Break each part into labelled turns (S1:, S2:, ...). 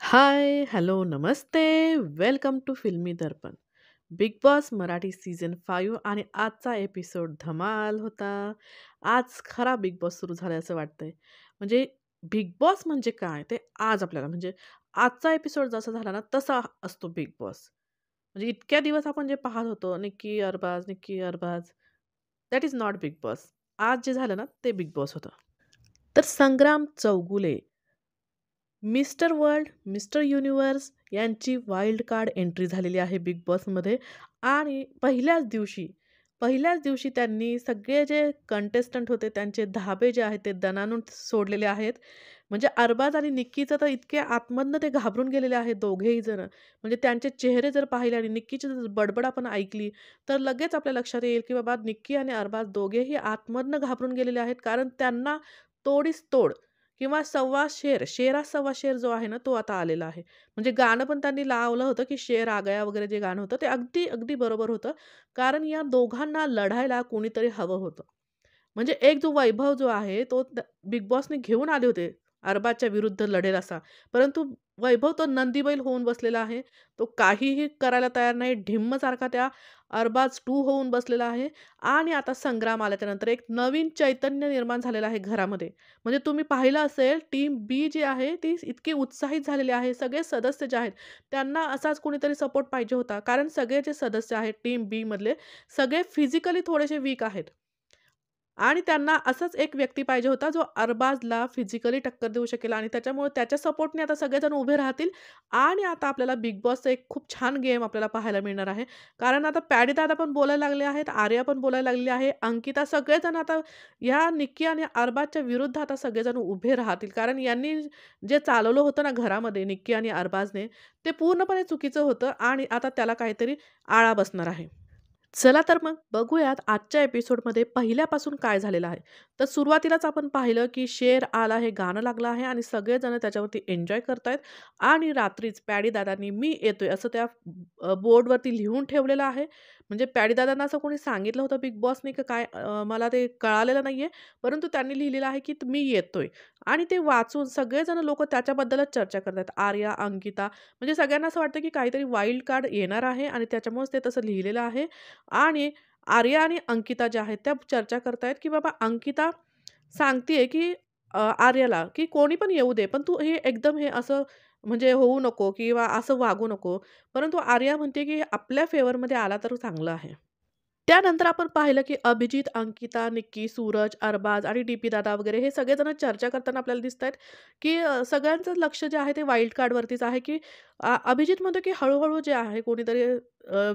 S1: हाय, hello, नमस्ते. Welcome to Filmi Darpan. Bigg Boss Marathi season 5 आणि आजचा एपिसोड धमाल होता. आज खरा बिग बॉस सुरू झालाय असं वाटतंय. म्हणजे बिग बॉस म्हणजे काय ते आज आपल्याला म्हणजे आजचा एपिसोड जसा झाला ना तसा असतो बिग बॉस. म्हणजे इतक्या दिवस आपण जे पाहत होतो Nikki Arbaaz, Nikki Arbaaz that is not Bigg Boss. आज जे झालं ना ते बिग बॉस होतं. तर Sangram Chougule Mister World, Mister Universe यांची वाईल्ड कार्ड एंट्री झालेली आहे बिग बॉसमध्ये आणि पहिल्याच दिवशी त्यांनी सगळे जे कंटेस्टंट होते त्यांचे धाबे जे आहेत ते दणाणून सोडलेले आहेत. म्हणजे अरबाज आणि निक्कीचं तर इतके आतमधनं ते घाबरून गेलेले आहेत दोघेही जण. म्हणजे त्यांचे चेहरे जर पाहिले आणि निक्कीची जर बडबड आपण ऐकली, तर लगेच आपल्या लक्षात येईल, की बाबा निक्की आणि अरबाज दोघेही आतमधनं घाबरून गेलेले आहेत. कारण त्यांना तोडीस तोड किंवा सव्वा शेर, शेरा सव्वा शेर जो आहे ना, तो आता आलेला आहे. म्हणजे गाणं पण त्यांनी लावलं होतं, की शेर आ गया वगैरे जे गाणं होतं, ते अगदी, अगदी बरोबर होतं. कारण या दोघांना लढायला कोणीतरी हवं होतं. म्हणजे एक जो वैभव जो आहे, तो बिग बॉसने घेऊन आले होते, अरबाजच्या विरुद्ध लढेल असा. परंतु वैभव तो नंदीबैल होऊन बसलेला आहे. तो काहीही करायला तयार नाही. ढिम्मसारखा त्या अरबाज 2 होऊन बसलेला आहे आणि आता संग्राम आल्याच्यानंतर एक नवीन चैतन्य निर्माण झालेलं आहे घरामध्ये. म्हणजे तुम्ही पाहिलं असेल टीम बी जी आहे ती इतकी उत्साहित झालेली आहे. सगळे सदस्य जे आहेत त्यांना असाच कोणीतरी सपोर्ट पाहिजे होता. कारण सगळे जे सदस्य आहेत टीम बी मधले सगळे फिजिकली थोडेसे वीक आहेत. आणि त्यांना असाच एक व्यक्ती पाहिजे होता, जो अरबाजला फिजिकली टक्कर देऊ शकेल आणि त्याच्यामुळे त्याच्या सपोर्टने आता सगळेजण उभे राहतील आणि आता आपल्याला बिग बॉसचा एक खूप छान गेम आपल्याला पाहायला मिळणार आहे. कारण आता पॅडी दादा पण बोलायला लागले आहेत, आर्या पण बोलायला लागलेली आहे, अंकिता सगळेजण आता या निक्की आणि अरबाजच्या विरुद्ध आता सगळेजण उभे राहतील. कारण यांनी जे चालवलं होतं ना घरामध्ये निक्की आणि अरबाजने, ते पूर्णपणे चुकीचं होतं आणि आता त्याला काहीतरी आळा बसणार आहे. चला तर मग बघूयात आजच्या एपिसोडमध्ये पहिल्यापासून काय झालेलं आहे. तर सुरुवातीलाच आपण पाहिलं, की शेर आला हे गाणं लागलं आहे आणि सगळेजण त्याच्यावरती एन्जॉय करतायत आणि रात्रीच पॅडी दादांनी "मी येतोय" असं त्या बोर्डवरती लिहून ठेवलेलं आहे. म्हणजे पॅडी दादांना असं कोणी सांगितलं होतं बिग बॉसने की काय मला ते कळालेलं नाहीये. परंतु त्यांनी लिहिलेलं आहे, की "मी येतोय" आणि ते वाचून सगळेजण लोकं त्याच्याबद्दलच चर्चा करतायत. आर्या, अंकिता म्हणजे सगळ्यांना असं वाटतं, की काहीतरी वाईल्ड कार्ड येणार आहे आणि त्याच्यामुळेच ते तसं लिहिलेलं आहे. आणि आर्या आणि अंकिता ज्या आहेत त्या चर्चा करतायत, की बाबा अंकिता सांगतीये, की आर्याला, की कोणी पण येऊ दे, पण तू हे एकदम हे असं म्हणजे होऊ नको किंवा असं वागू नको. परंतु आर्या म्हणते, की आपल्या फेवरमध्ये आला तर चांगलं आहे. त्यानंतर आपण पाहिलं, की अभिजित, अंकिता, निक्की, सूरज, अरबाज आणि डी-पी दादा वगैरे हे सगळेजण चर्चा करताना आपल्याला दिसतायत, की सगळ्यांचं लक्ष जे आहे ते वाईल्ड कार्डवरतीच आहे, की अभिजित म्हणतो, की हळू जे आहे कोणीतरी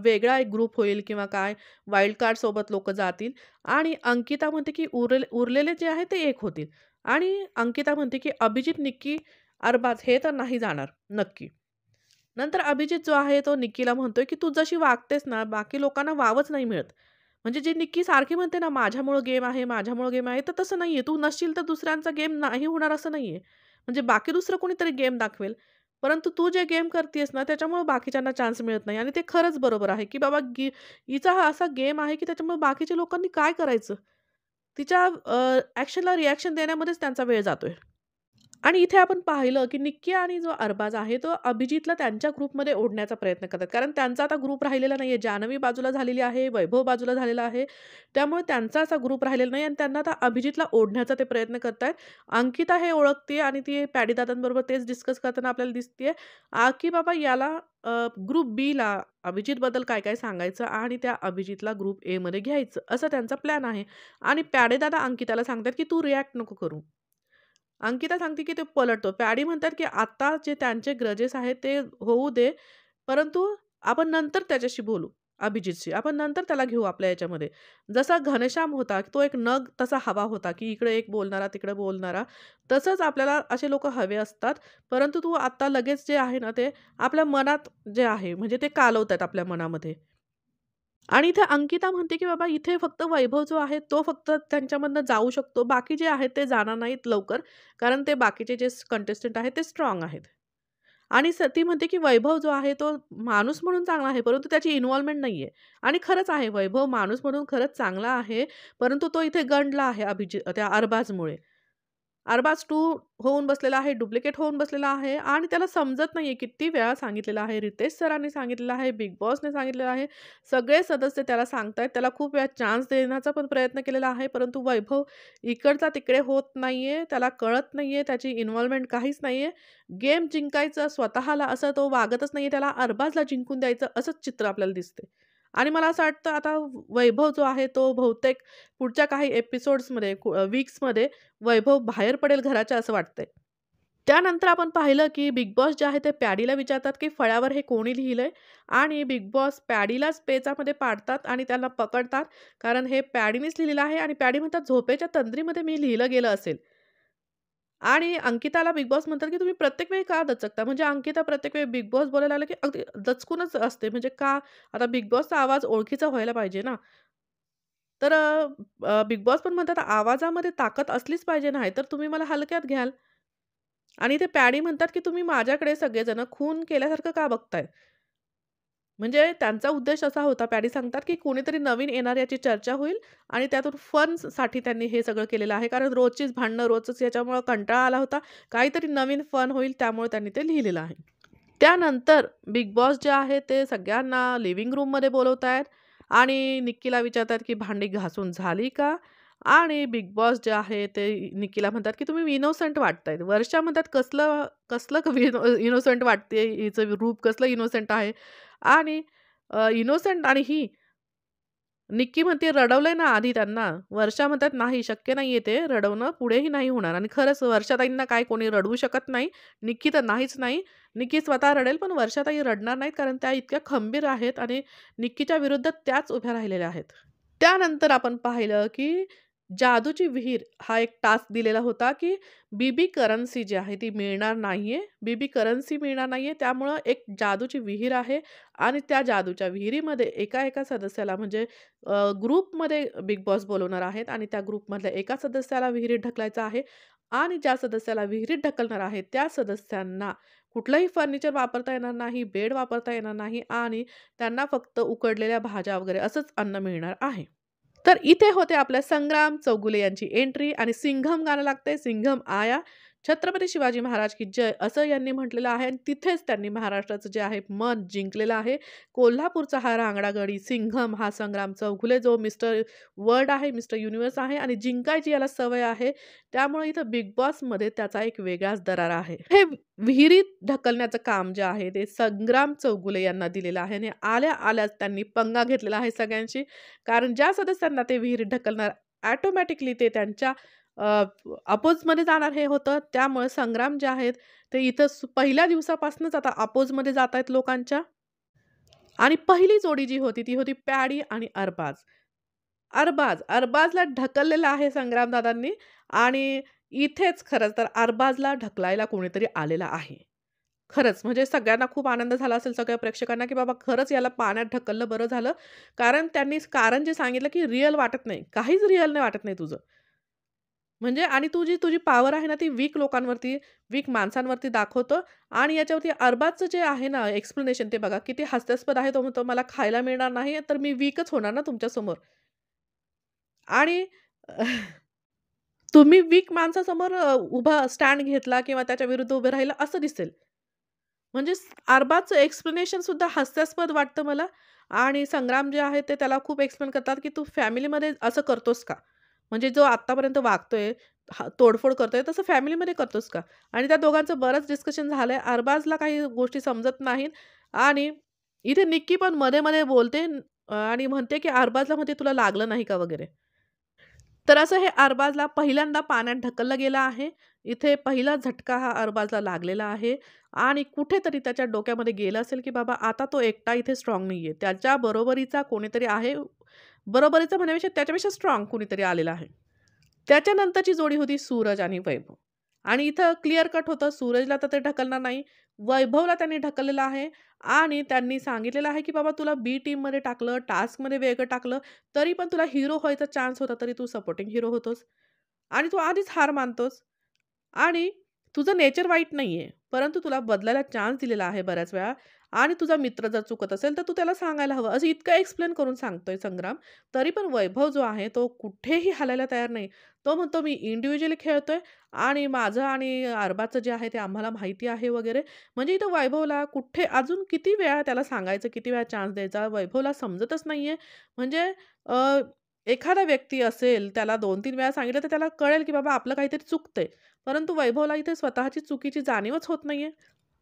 S1: वेगळा एक ग्रुप होईल किंवा काय वाईल्ड कार्डसोबत लोकं जातील आणि अंकिता म्हणते, की उरलेले जे आहे ते एक होतील आणि अंकिता म्हणते, की अभिजित, निक्की, अरबाज हे तर नाही जाणार नक्की. नंतर अभिजित जो आहे तो निक्कीला म्हणतोय, की "तू जशी वागतेस ना, बाकी लोकांना वावच नाही मिळत." म्हणजे जे निक्की सारखी म्हणते ना, "माझ्यामुळं गेम आहे, माझ्यामुळं गेम आहे." तर तसं नाहीये. तू नसशील तर दुसऱ्यांचा गेम नाही होणार असं नाहीये. म्हणजे बाकी दुसरं कोणीतरी गेम दाखवेल. परंतु तू जे गेम करतीयेस ना, त्याच्यामुळं बाकीच्यांना चान्स मिळत नाही आणि ते खरंच बरोबर आहे, की बाबा हिचा हा असा गेम आहे, की त्याच्यामुळे बाकीच्या लोकांनी काय करायचं? तिच्या ॲक्शनला रिएक्शन देण्यामध्येच त्यांचा वेळ जातोय. आणि इथे आपण पाहिलं, की निक्की आणि जो अरबाज आहे, तो अभिजितला त्यांच्या ग्रुपमध्ये ओढण्याचा प्रयत्न करतात. कारण त्यांचा आता ग्रुप राहिलेला नाहीये. जान्हवी बाजूला झालेली आहे, वैभव बाजूला झालेला आहे. त्यामुळे त्यांचा असा ग्रुप राहिलेला नाही आणि त्यांना आता अभिजितला ओढण्याचा ते प्रयत्न करतायत. अंकिता हे ओळखते आणि ती पॅडी दादांबरोबर तेच डिस्कस करताना आपल्याला दिसतीये, की बाबा याला ग्रुप बीला अभिजितबद्दल काय-काय सांगायचं आणि त्या अभिजितला ग्रुप एमध्ये घ्यायचं, असा त्यांचा प्लॅन आहे. आणि पॅडी दादा अंकिताला सांगतात, की "तू रिएक्ट नको करू." अंकिता सांगते, की ते पलटतो. पॅडी म्हणतात, की आता जे त्यांचे ग्रजेस आहेत ते होऊ दे, परंतु आपण नंतर त्याच्याशी बोलू, अभिजितशी. आपण नंतर त्याला घेऊ आपल्या याच्यामध्ये. जसा घनश्याम होता, तो एक नग तसा हवा होता, की इकडे एक बोलणारा, तिकडे बोलणारा. तसंच आपल्याला असे लोकं हवे असतात. परंतु तू आता लगेच जे आहे ना, ते आपल्या मनात जे आहे, म्हणजे ते कालवतायत आपल्या मनामध्ये. आणि इथे अंकिता म्हणते, की बाबा इथे फक्त वैभव जो आहे तो फक्त त्यांच्यामधनं जाऊ शकतो. बाकी जे आहेत ते जाणार नाहीत लवकर. कारण ते बाकीचे जे कंटेस्टंट आहेत ते स्ट्राँग आहेत. आणि ती म्हणते, की वैभव जो आहे तो माणूस म्हणून चांगला आहे, परंतु त्याची इन्व्हॉल्वमेंट नाहीये. आणि खरंच आहे वैभव माणूस म्हणून खरंच चांगला आहे. परंतु तो इथे गंडला आहे त्या अरबाजमुळे. अरबाज 2 होऊन बसलेला आहे, डुप्लिकेट होऊन बसलेला आहे आणि त्याला समजत नाहीये. किती वेळा सांगितलेलं आहे. रितेश सरांनी सांगितलेलं आहे, बिग बॉसने सांगितलेलं आहे. सगळे सदस्य त्याला सांगतायत. त्याला खूप वेळा चान्स देण्याचा पण प्रयत्न केलेला आहे. परंतु वैभव इकडचा तिकडे होत नाहीये. त्याला कळत नाहीये. त्याची इन्व्हॉल्वमेंट काहीच नाहीये. गेम जिंकायचं स्वतःला असं तो वागतच नाहीये. त्याला अरबाजला जिंकून द्यायचं असंच चित्र आपल्याला दिसते. आणि मला असं वाटतं आता वैभव जो आहे तो बहुतेक पुढच्या काही एपिसोड्समध्ये वीक्समध्ये वैभव बाहेर पडेल घराच्या असं वाटतंय. त्यानंतर आपण पाहिलं, की बिग बॉस जे आहे ते पॅडीला विचारतात, की फळ्यावर हे कोणी लिहिलंय? आणि बिग बॉस पॅडीलाच पेचामध्ये पाडतात आणि त्याला पकडतात. कारण हे पॅडीनेच लिहिलेलं आहे आणि पॅडी म्हणतात, "झोपेच्या तंद्रीमध्ये मी लिहिलं गेलं असेल." आणि अंकिताला बिग बॉस म्हणतात, की "तुम्ही प्रत्येक वेळी का दचकता?" म्हणजे अंकिता प्रत्येक वेळी बिग बॉस बोलायला लागलं, की अगदी दचकूनच असते. म्हणजे का? आता बिग बॉसचा आवाज ओळखीचा व्हायला पाहिजे ना. तर बिग बॉस पण म्हणतात, "आवाजामध्ये ताकद असलीच पाहिजे, नाहीतर तुम्ही मला हलक्यात घ्याल." आणि ते पॅडी म्हणतात, की "तुम्ही माझ्याकडे सगळेजण खून केल्यासारखं का बघताय?" म्हणजे त्यांचा उद्देश असा होता, पॅडी सांगतात, की कोणीतरी नवीन येणार याची चर्चा होईल आणि त्यातून फनसाठी त्यांनी हे सगळं केलेलं आहे. कारण रोजचीच भांडणं, रोजच याच्यामुळं कंटाळा आला होता. काहीतरी नवीन फन होईल त्यामुळे त्यांनी ते लिहिलेलं आहे. त्यानंतर बिग बॉस जे आहे ते सगळ्यांना लिव्हिंग रूममध्ये बोलवतायत आणि निक्कीला विचारतात, की "भांडी घासून झाली का?" आणि बिग बॉस जे आहे ते निक्कीला म्हणतात, की "तुम्ही इनोसंट वाटतायत." वर्षा म्हणतात, "कसलं कसलं इनोसंट वाटते, हिचं रूप कसलं इनोसंट आहे." आणि इनोसंट आणि ही निक्की म्हणते, "रडवलंय ना आधी त्यांना." वर्षा म्हणतात, "नाही, शक्य नाहीये ते रडवणं, पुढेही नाही होणार." आणि खरंच वर्षाताईंना काय कोणी रडवू शकत नाही. निक्की तर नाहीच नाही. निक्की स्वतः रडेल, पण वर्षाताई रडणार नाहीत, कारण त्या इतक्या खंबीर आहेत आणि निक्कीच्या विरुद्ध त्याच उभ्या राहिलेल्या आहेत. त्यानंतर आपण पाहिलं, की जादूची विहीर हा एक टास्क दिलेला होता, की बीबी करन्सी जी आहे ती मिळणार नाहीये. बीबी करन्सी मिळणार नाहीये. त्यामुळं एक जादूची विहीर आहे आणि त्या जादूच्या विहिरीमध्ये एका-एका सदस्याला म्हणजे ग्रुपमध्ये बिग बॉस बोलवणार आहेत आणि त्या ग्रुपमधल्या एका सदस्याला विहिरीत ढकलायचं आहे आणि ज्या सदस्याला विहिरीत ढकलणार आहे, त्या सदस्यांना कुठलंही फर्निचर वापरता येणार नाही, बेड वापरता येणार नाही आणि त्यांना फक्त उकडलेल्या भाज्या वगैरे असंच अन्न मिळणार आहे. तर इथे होते आपल्या संग्राम चौगुले यांची एंट्री आणि सिंघम गाणं लागतंय, सिंघम आया, छत्रपती शिवाजी महाराज की जय असं यांनी म्हटलेलं आहे आणि तिथेच त्यांनी महाराष्ट्राचं जे आहे मन जिंकलेलं आहे. कोल्हापूरचा हा रांगडागडी सिंघम हा संग्राम चौगुले जो मिस्टर वर्ल्ड आहे, मिस्टर युनिव्हर्स आहे आणि जिंकायची याला सवय आहे. त्यामुळे इथं बिग बॉसमध्ये त्याचा एक वेगळाच दरारा आहे. हे विहिरीत ढकलण्याचं काम जे आहे ते संग्राम चौगुले यांना दिलेलं आहे आणि आल्या-आल्याच त्यांनी पंगा घेतलेला आहे सगळ्यांशी. कारण ज्या सदस्यांना ते विहिरीत ढकलणार ऑटोमॅटिकली ते त्यांच्या अपोजमध्ये जाणार हे होतं. त्यामुळे संग्राम जे आहेत ते इथं पहिल्या दिवसापासूनच आता अपोजमध्ये जातायत लोकांच्या. आणि पहिली जोडी जी होती ती होती पॅडी आणि अरबाज. अरबाजला ढकललेलं आहे संग्रामदादांनी आणि इथेच खरंच तर अरबाजला ढकलायला कोणीतरी आलेलं आहे. खरंच म्हणजे सगळ्यांना खूप आनंद झाला असेल सगळ्या प्रेक्षकांना, की बाबा खरंच याला पाण्यात ढकललं बरं झालं. कारण त्यांनी कारण जे सांगितलं, की रिअल वाटत नाही. काहीच रिअल नाही वाटत नाही तुझं. म्हणजे आणि तुझी तुझी पॉवर आहे ना ती वीक लोकांवरती, वीक माणसांवरती दाखवतं आणि याच्यावरती अरबाजचं जे आहे ना एक्सप्लेनेशन ते बघा किती हास्यास्पद आहे. तो म्हणतो, "मला खायला मिळणार नाही, तर मी वीकच होणार ना तुमच्यासमोर." आणि तुम्ही वीक माणसासमोर उभा स्टँड घेतला किंवा त्याच्या विरुद्ध उभे राहिला असं दिसेल. म्हणजे अरबाजचं एक्सप्लेनेशन सुद्धा हास्यास्पद वाटतं मला आणि संग्राम जे आहे ते त्याला खूप एक्सप्लेन करतात, की "तू फॅमिलीमध्ये असं करतोस का? म्हणजे जो आत्तापर्यंत वागतोय, तोडफोड करतोय, तसं फॅमिलीमध्ये करतोस का?" आणि त्या दोघांचं बरंच डिस्कशन झालंय. अरबाजला काही गोष्टी समजत नाहीत आणि इथे निक्की पण मध्ये-मध्ये बोलते आणि म्हणते, की अरबाजला म्हणते, "तुला लागलं नाही का?" वगैरे. तर असं हे अरबाजला पहिल्यांदा पाण्यात ढकललं गेलं आहे. इथे पहिला झटका हा अरबाजला लागलेला आहे आणि कुठेतरी त्याच्या डोक्यामध्ये गेलं असेल, की बाबा आता तो एकटा इथे स्ट्राँग नाहीये. त्याच्या बरोबरीचा कोणीतरी आहे. बरोबरीचा म्हणण्यापेक्षा त्याच्यापेक्षा स्ट्राँग कुणीतरी आलेलं आहे. त्याच्यानंतरची जोडी होती सूरज आणि वैभव. आणि इथं क्लिअर कट होतं सूरजला तर ते ढकलणार नाही. वैभवला त्यांनी ढकललेलं आहे आणि त्यांनी सांगितलेलं आहे, की "बाबा तुला बी टीममध्ये टाकलं, टास्कमध्ये वेगळं टाकलं, तरी पण तुला हिरो व्हायचा चान्स होता, तरी तू सपोर्टिंग हिरो होतोस आणि तू आधीच हार मानतोस आणि तुझं नेचर वाईट नाहीये. परंतु तुला बदलायला चान्स दिलेला आहे बऱ्याच वेळा आणि तुझा मित्र जर चुकत असेल, तर तू त्याला सांगायला हवं." असं इतकं एक्सप्लेन करून सांगतोय संग्राम. तरी पण वैभव जो आहे तो कुठेही हालायला तयार नाही. तो म्हणतो, "मी इंडिव्हिज्युअली खेळतोय आणि माझं आणि अरबाजचं जे आहे ते आम्हाला माहिती आहे" वगैरे. म्हणजे इथं वैभवला कुठे अजून किती वेळा त्याला सांगायचं, किती वेळा चान्स द्यायचा, वैभवला समजतच नाहीये. म्हणजे अ, एखादा व्यक्ती असेल, त्याला 2-3 वेळा सांगितलं तर त्याला कळेल, की बाबा आपलं काहीतरी चुकतंय. परंतु वैभवला इथे स्वतःची चुकीची जाणीवच होत नाहीये.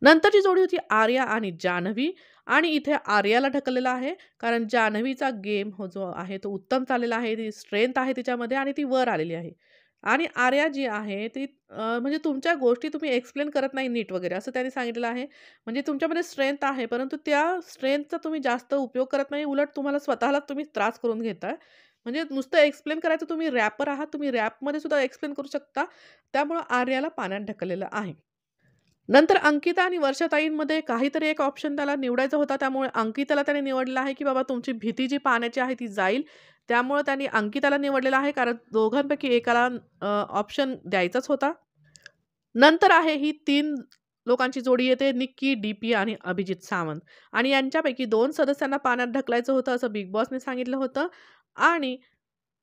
S1: नंतरची जोडी होती आर्या आणि जान्हवी आणि इथे आर्याला ढकललेलं आहे. कारण जान्हवीचा गेम हो जो आहे तो उत्तम चाललेला आहे. ती स्ट्रेंथ आहे तिच्यामध्ये आणि ती वर आलेली आहे. आणि आर्या जी आहे ती म्हणजे तुमच्या गोष्टी तुम्ही एक्सप्लेन करत नाही नीट वगैरे असं त्यांनी सांगितलेलं आहे. म्हणजे तुमच्यामध्ये स्ट्रेंथ आहे, परंतु त्या स्ट्रेंथचा तुम्ही जास्त उपयोग करत नाही. उलट तुम्हाला स्वतःला तुम्ही त्रास करून घेताय. म्हणजे नुसतं एक्सप्लेन करायचं तुम्ही रॅपर आहात. तुम्ही रॅपमध्ये सुद्धा एक्सप्लेन करू शकता. त्यामुळं आर्याला पाण्यात ढकललेलं आहे. नंतर अंकिता आणि वर्षाताईंमध्ये काहीतरी एक ऑप्शन त्याला निवडायचा होता. त्यामुळे अंकिताला त्याने निवडलं आहे, की बाबा तुमची भीती जी पाण्याची आहे ती जाईल. त्यामुळे त्यांनी अंकिताला निवडलेलं आहे. कारण दोघांपैकी एकाला ऑप्शन द्यायचाच होता. नंतर आहे ही 3 लोकांची जोडी येते निक्की, डी आणि अभिजित सावंत आणि यांच्यापैकी 2 सदस्यांना पाण्यात ढकलायचं होतं असं बिग बॉसने सांगितलं होतं आणि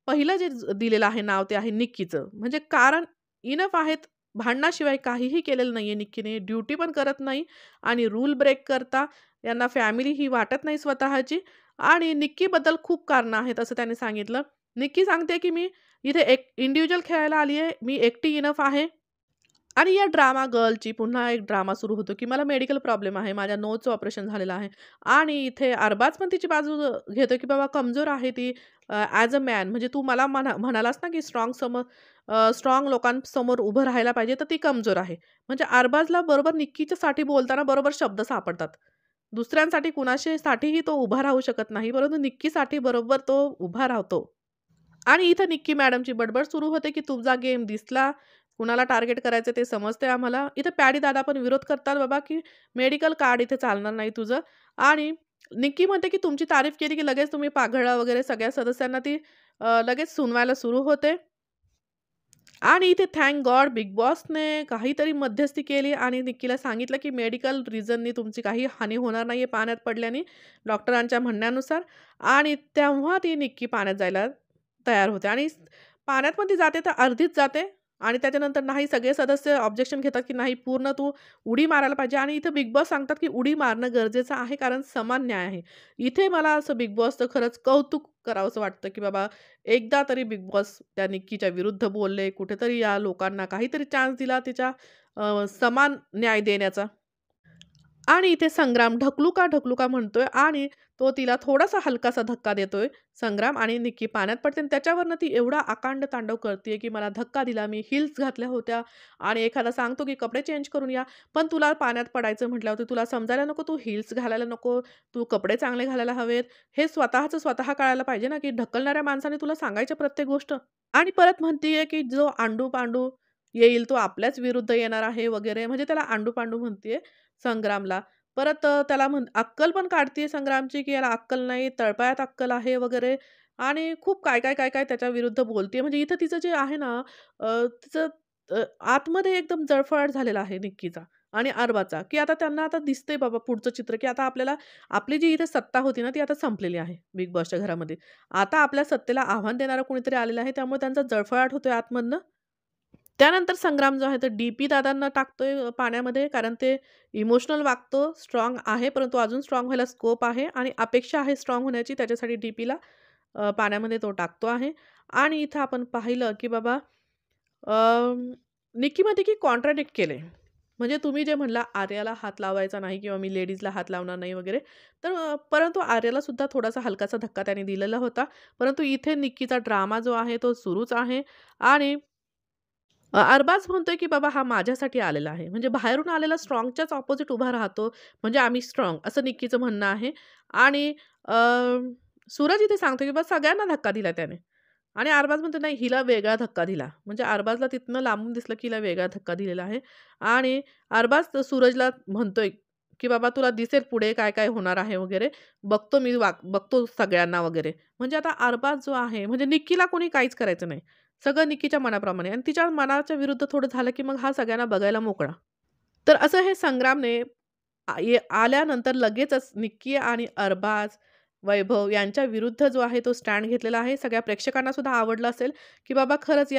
S1: पहिलं जे दिलेलं आहे नाव ते आहे निक्कीचं. म्हणजे कारण इनफ आहेत. भांडणाशिवाय काहीही केलेलं नाहीये निक्कीने. ड्युटी पण करत नाही आणि रूल ब्रेक करता यांना फॅमिली ही वाटत नाही स्वतःची आणि निक्कीबद्दल खूप कारणं आहेत असं त्याने सांगितलं. निक्की सांगते, की "मी इथे एक इंडिव्हिज्युअल खेळायला आली आहे. मी एकटी इनफ आहे." आणि या ड्रामा गर्लची पुन्हा एक ड्रामा सुरू होतो, की मला मेडिकल प्रॉब्लेम आहे. माझ्या नोजचं ऑपरेशन झालेलं आहे. आणि इथे अरबाज पण तिची बाजू घेतो, की बाबा कमजोर आहे ती ॲज अ मॅन म्हणजे तू मला म्हणालास ना, की स्ट्राँग लोकांसमोर उभं राहायला पाहिजे, तर ती कमजोर आहे. म्हणजे अरबाजला बरोबर निक्कीच्यासाठी बोलताना बरोबर शब्द सापडतात. दुसऱ्यांसाठी कुणाशीसाठीही तो उभा राहू शकत नाही, परंतु निक्कीसाठी बरोबर तो उभा राहतो. आणि इथं निक्की मॅडमची बडबड सुरू होते, की तुझा गेम दिसला, कुणाला टार्गेट करायचं ते समजतंय आम्हाला. इथं पॅडी दादा पण विरोध करतात बाबा, की मेडिकल कार्ड इथे चालणार नाही तुझं. आणि निक्की म्हणते, की तुमची तारीफ केली, की लगेच तुम्ही पाघळला वगैरे सगळ्या सदस्यांना ती लगेच सुनवायला सुरू होते. आणि इथे थँक गॉड बिग बॉसने काहीतरी मध्यस्थी केली आणि निक्कीला सांगितलं, की मेडिकल रिझननी तुमची काही हानी होणार नाहीये पाण्यात पडल्याने, डॉक्टरांच्या म्हणण्यानुसार. आणि तेव्हा ती निक्की पाण्यात जायला तयार होते आणि पाण्यात पण ती जाते तर अर्धीच जाते आणि त्याच्यानंतर नाही सगळे सदस्य ऑब्जेक्शन घेतात, की नाही पूर्ण तू उडी मारायला पाहिजे आणि इथं बिग बॉस सांगतात, की उडी मारणं गरजेचं आहे कारण समान न्याय आहे. इथे मला असं बिग बॉसचं खरंच कौतुक करावंसं वाटतं, की बाबा एकदा तरी बिग बॉस त्या निक्कीच्या विरुद्ध बोलले. कुठेतरी या लोकांना काहीतरी चान्स दिला तिच्या समान न्याय देण्याचा. आणि इथे संग्राम ढकलू का, ढकलू का म्हणतोय आणि तो तिला थोडासा हलकासा धक्का देतोय संग्राम आणि निक्की पाण्यात पडते आणि त्याच्यावरनं ती एवढा आकांड तांडव करतीये, की मला धक्का दिला, मी हील्स घातल्या होत्या आणि एखादा सांगतो, की कपडे चेंज करून या. पण तुला पाण्यात पडायचं म्हटल्यावरती तुला समजायला नको, तू हील्स घालायला नको, तू कपडे चांगले घालायला हवेत. हे स्वतःचं स्वतः कळायला पाहिजे ना, की ढकलणाऱ्या माणसाने तुला सांगायची प्रत्येक गोष्ट. आणि परत म्हणतीये, की जो आंडू-पांडू येईल तो आपल्याच विरुद्ध येणार आहे वगैरे. म्हणजे त्याला आंडू-पांडू म्हणतीये संग्रामला. परत त्याला अक्कल पण काढतीये संग्रामची, की याला अक्कल नाही, तळपायात अक्कल आहे वगैरे आणि खूप काय-काय त्याच्या विरुद्ध बोलतीये. म्हणजे इथं तिचं जे आहे ना तिचं आतमध्ये एकदम जळफळाट झालेला आहे निक्कीचा आणि अरबाचा, की आता त्यांना आता दिसतंय बाबा पुढचं चित्र, की आता आपल्याला आपली जी इथे सत्ता होती ना, ती आता संपलेली आहे बिग बॉसच्या घरामध्ये. आता आपल्या सत्तेला आव्हान देणारं कोणीतरी आलेलं आहे. त्यामुळे त्यांचा जळफळाट होतोय आतमधनं. त्यानंतर संग्राम जो आहे तो डी-पी दादांना टाकतोय पाण्यामध्ये कारण ते इमोशनल वागतो, स्ट्राँग आहे, परंतु अजून स्ट्राँग व्हायला स्कोप आहे आणि अपेक्षा आहे स्ट्राँग होण्याची त्याच्यासाठी डी-पीला पाण्यामध्ये तो टाकतो आहे. आणि इथं आपण पाहिलं, की बाबा अ, निक्कीमध्ये की कॉन्ट्राडिक्ट केलंय. म्हणजे तुम्ही जे म्हणला आर्याला हात लावायचा नाही किंवा मी लेडीजला हात लावणार नाही वगैरे. तर परंतु आर्याला सुद्धा थोडासा हलकासा धक्का त्याने दिलेला होता. परंतु इथे निक्कीचा ड्रामा जो आहे तो सुरूच आहे आणि अरबाज म्हणतोय, की बाबा हा माझ्यासाठी आलेला आहे. म्हणजे बाहेरून आलेला स्ट्राँगच्याच अपोझिट उभा राहतो. म्हणजे आम्ही स्ट्राँग असं निक्कीचं म्हणणं आहे. आणि अ, सूरज इथे सांगतो, की बा सगळ्यांना धक्का दिला त्याने. आणि अरबाज म्हणतो, "नाही, हिला वेगळा धक्का दिला." म्हणजे अरबाजला तिथनं लांबून दिसलं, की हिला वेगळा धक्का दिलेला आहे. आणि अरबाज सूरजला म्हणतोय, की "बाबा तुला दिसेल पुढे काय-काय होणार आहे वगैरे. बघतो सगळ्यांना वगैरे." म्हणजे आता अरबाज जो आहे म्हणजे निक्कीला कोणी काहीच करायचं नाही. सगळं निक्कीच्या मनाप्रमाणे आणि तिच्या मनाच्या विरुद्ध थोडं झालं, की मग हा सगळ्यांना बघायला मोकळा. तर असं हे संग्रामने आल्यानंतर लगेचच निक्की आणि अरबाज, वैभव यांच्या विरुद्ध जो आहे तो स्टँड घेतलेला आहे. सगळ्या प्रेक्षकांना सुद्धा आवडलं असेल, की बाबा खरंच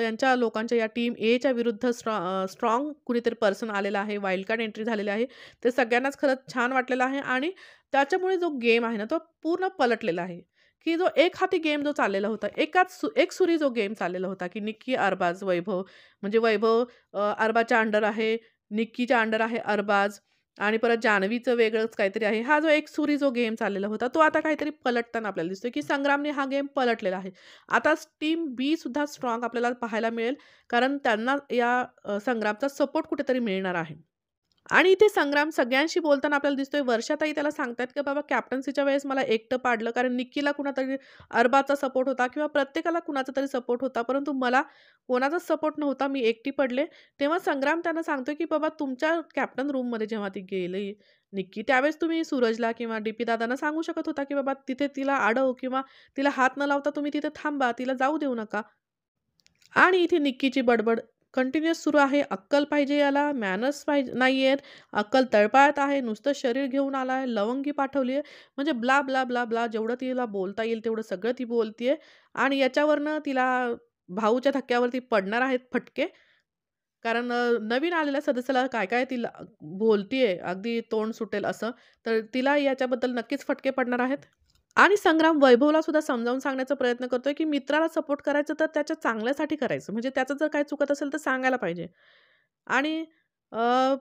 S1: यांच्या लोकांच्या या टीम एच्या विरुद्ध स्ट्राँग कुणीतरी पर्सन आलेला आहे, वाईल्ड कार्ड एंट्री झालेली आहे. ते सगळ्यांनाच खरंच छान वाटलेलं आहे आणि त्याच्यामुळे जो गेम आहे ना, तो पूर्ण पलटलेला आहे, की जो एकहाती गेम जो चाललेला होता, एकसुरी जो गेम चाललेला होता, की निक्की, अरबाज, वैभव. म्हणजे वैभव अरबाजच्या अंडर आहे, निक्कीच्या अंडर आहे अरबाज आणि परत जान्हवीचं वेगळंच काहीतरी आहे. हा जो एकसुरी जो गेम चाललेला होता, तो आता काहीतरी पलटताना आपल्याला दिसतोय, की संग्रामने हा गेम पलटलेला आहे. आता टीम बी सुद्धा स्ट्राँग आपल्याला पाहायला मिळेल, कारण त्यांना संग्रामचा सपोर्ट कुठेतरी मिळणार आहे. आणि इथे संग्राम सगळ्यांशी बोलताना आपल्याला दिसतोय वर्षाताई त्याला सांगतायत, की "बाबा कॅप्टन्सीच्या वेळेस मला एकटं पाडलं कारण निक्कीला कुणातरी अरबाजचा सपोर्ट होता किंवा प्रत्येकाला कुणाचा तरी सपोर्ट होता, परंतु मला कोणाचाच सपोर्ट नव्हता. मी एकटी पडले." तेव्हा संग्राम त्यांना सांगतोय, की "बाबा तुमच्या कॅप्टन रूममध्ये जेव्हा ती गेली निक्की, त्यावेळेस तुम्ही सूरजला किंवा डी-पी दादांना सांगू शकत होता, की बाबा तिथे तिला अडव किंवा तिला हात न लावता तुम्ही तिथे थांबा, तिला जाऊ देऊ नका." आणि इथे निक्कीची बडबड कंटिन्युअस सुरू आहे. अक्कल पाहिजे याला, मॅनर्स पाहिजे नाहीयेत, अक्कल तळपायात आहे, नुसतं शरीर घेऊन आलाय, लवंगी पाठवली आहे. म्हणजे ब्ला, ब्ला, ब्ला, ब्ला जेवढं तिला बोलता येईल तेवढं सगळं ती बोलतीये आणि याच्यावरनं तिला भाऊच्या धक्क्यावरती पडणार आहेत फटके. कारण नवीन आलेल्या सदस्याला काय-काय तिला बोलतीये, अगदी तोंड सुटेल असं. तर तिला याच्याबद्दल नक्कीच फटके पडणार आहेत. आणि संग्राम वैभवला सुद्धा समजावून सांगण्याचा प्रयत्न करतोय, की मित्राला सपोर्ट करायचं तर त्याच्या चांगल्यासाठी करायचं. म्हणजे त्याचं जर काही चुकत असेल तर सांगायला पाहिजे. आणि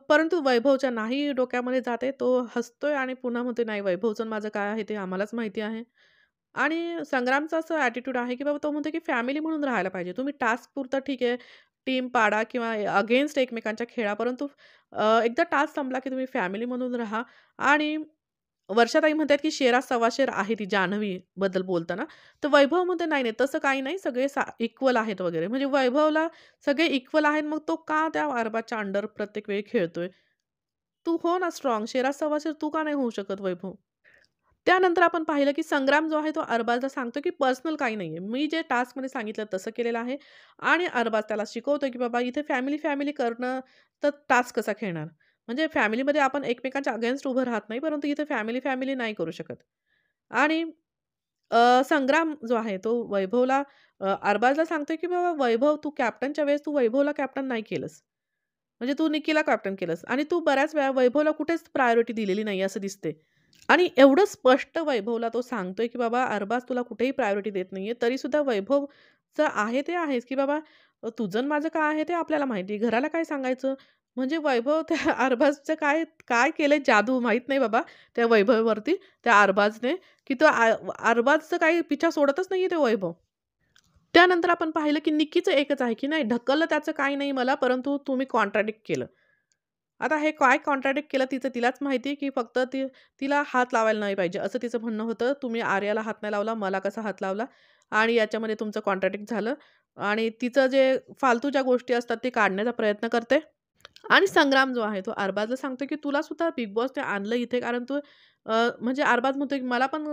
S1: परंतु वैभवच्या नाही डोक्यामध्ये जाते. तो हसतोय आणि पुन्हा म्हणतोय, "नाही वैभवचं आणि माझं काय आहे ते आम्हालाच माहिती आहे." आणि संग्रामचा असं ॲटिट्यूड आहे, की बाबा तो म्हणतो, की फॅमिली म्हणून राहायला पाहिजे. तुम्ही टास्कपुरतं ठीक आहे, टीम पाडा किंवा अगेन्स्ट एकमेकांच्या खेळा. परंतु एकदा टास्क संपला, की तुम्ही फॅमिली म्हणून राहा आणि वर्षाताई म्हणतात, की "शेरा सव्वा शेर आहे ती जान्हवीबद्दल बोलताना. तर वैभव म्हणतो, "नाही, नाही तसं काही नाही. सगळे इक्वल आहेत वगैरे." म्हणजे वैभवला सगळे इक्वल आहेत. मग तो का त्या अरबाजच्या अंडर प्रत्येक वेळी खेळतोय? तू हो ना स्ट्राँग. शेरा सव्वा शेर तू का नाही होऊ शकत वैभव? त्यानंतर आपण पाहिलं, की संग्राम जो आहे तो अरबाजला सांगतो, की पर्सनल काही नाहीये. मी जे टास्कमध्ये सांगितलं तसं केलेलं आहे आणि अरबाज त्याला शिकवतोय, की बाबा इथे फॅमिली करणं तर टास्क कसा खेळणार? म्हणजे फॅमिलीमध्ये आपण एकमेकांच्या अगेन्स्ट उभं राहत नाही, परंतु इथे फॅमिली नाही करू शकत. आणि संग्राम जो आहे तो वैभवला अरबाजला सांगतोय, की "बाबा वैभव तू कॅप्टनच्या वेळेस तू वैभवला कॅप्टन नाही केलंस. म्हणजे तू निक्कीला कॅप्टन केलंस आणि तू बऱ्याच वेळा वैभवला कुठेच प्रायोरिटी दिलेली नाही असं दिसते." आणि एवढं स्पष्ट वैभवला तो सांगतोय, की "बाबा अरबाज तुला कुठेही प्रायोरिटी देत नाहीये." तरीसुद्धा वैभवचं आहे ते आहेच, की "बाबा तुझं आणि माझं काय आहे ते आपल्याला माहिती आहे. घराला काय सांगायचं?" म्हणजे वैभव त्या अरबाजचं काय काय केलंय जादू माहीत नाही बाबा त्या वैभववरती, त्या अरबाजने, की तो अरबाजचं काही पिछा सोडतच नाहीये तो वैभव. त्यानंतर आपण पाहिलं, की निक्कीचं एकच आहे, की नाही ढकललं त्याचं काही नाही मला, परंतु तुम्ही कॉन्ट्राडिक्ट केलं. आता हे काय कॉन्ट्राडिक्ट केलं तिलाच माहिती, की फक्त तिला हात लावायला नाही पाहिजे, असं तिचं म्हणणं होतं. तुम्ही आर्याला हात नाही लावला, मला कसा हात लावला आणि याच्यामध्ये तुमचं कॉन्ट्राडिक्ट झालं आणि तिचं जे फालतू ज्या गोष्टी असतात ते काढण्याचा प्रयत्न करते. आणि संग्राम जो आहे तो अरबाजला सांगतो, की "तुला सुद्धा बिग बॉसने आणलं इथे कारण तू" म्हणजे अरबाज म्हणतो, की "मला पण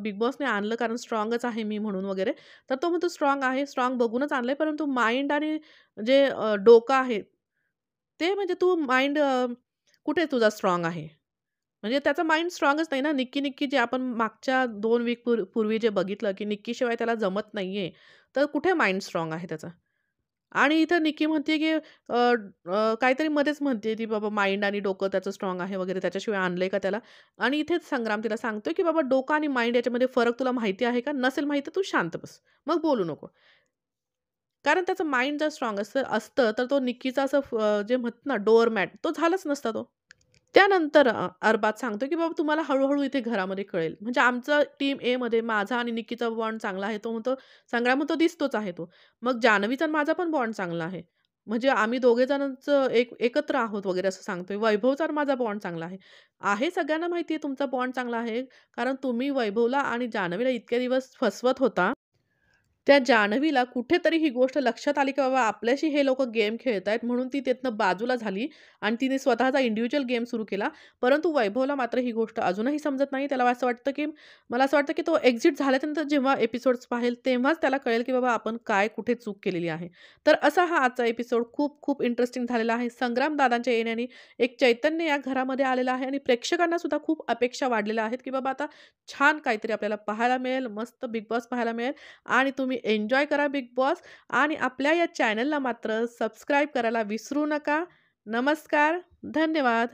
S1: बिग बॉसने आणलं कारण स्ट्राँगच आहे मी म्हणून वगैरे." तर तो म्हणतो, "स्ट्राँग आहे, स्ट्राँग बघूनच आणलंय, परंतु माइंड आणि जे डोकं आहे, ते म्हणजे तू माइंड कुठे तुझा स्ट्राँग आहे?" म्हणजे त्याचा माइंड स्ट्राँगच नाही ना. निक्की जे आपण मागच्या 2 वीक पूर्वी जे बघितलं, की निक्कीशिवाय त्याला जमत नाहीये, तर कुठे माइंड स्ट्राँग आहे त्याचा? आणि इथं निक्की म्हणते, की काहीतरी मध्येच म्हणते ती बाबा माइंड आणि डोकं त्याचं स्ट्राँग आहे वगैरे त्याच्याशिवाय आणलंय का त्याला? आणि इथेच संग्राम तिला सांगतोय, की "बाबा डोकं आणि माइंड याच्यामध्ये फरक तुला माहिती आहे का? नसेल माहिती तू शांत बस. मग बोलू नको." कारण त्याचं माइंड जर स्ट्राँग असतं असतं, तर तो निक्कीचा असं जे म्हणतात ना डोअरमॅट तो झालाच नसता तो. त्यानंतर अरबाज सांगतो, की "बाबा तुम्हाला हळू-हळू इथे घरामध्ये कळेल." म्हणजे आमचं टीम एमध्ये माझा आणि निक्कीचा बॉन्ड चांगला आहे. तो म्हणतो संग्राम म्हणतो, "दिसतोच आहे तो." मग जान्हवीचा आणि माझा पण बॉन्ड चांगला आहे. म्हणजे आम्ही दोघे जणांचं एकत्र आहोत वगैरे असं सांगतोय. वैभवचा आणि माझा बॉन्ड चांगला आहे. आहे सगळ्यांना माहिती आहे तुमचा बॉन्ड चांगला आहे. कारण तुम्ही वैभवला आणि जान्हवीला इतके दिवस फसवत होता. त्या जान्हवीला कुठेतरी ही गोष्ट लक्षात आली, की बाबा आपल्याशी हे लोकं गेम खेळतायत म्हणून ती तिथनं बाजूला झाली आणि तिने स्वतःचा इंडिव्हिज्युअल गेम सुरू केला. परंतु वैभवला मात्र ही गोष्ट अजूनही समजत नाही. त्याला असं वाटतं, की मला असं वाटतं, की तो एक्झिट झाल्यानंतर जेव्हा एपिसोड्स पाहेल तेव्हाच त्याला कळेल, की बाबा आपण काय कुठे चूक केलेली आहे. तर असा हा आजचा एपिसोड खूप खूप इंटरेस्टिंग झालेला आहे. संग्राम दादांच्या येण्याने एक चैतन्य या घरामध्ये आलेलं आहे आणि प्रेक्षकांना सुद्धा खूप अपेक्षा वाढलेल्या आहेत, की बाबा आता छान काहीतरी आपल्याला पाहायला मिळेल, मस्त बिग बॉस पाहायला मिळेल आणि तुम्ही एन्जॉय करा बिग बॉस आणि आपल्या या चॅनलला मात्र सबस्क्राईब करायला विसरू नका. नमस्कार. धन्यवाद.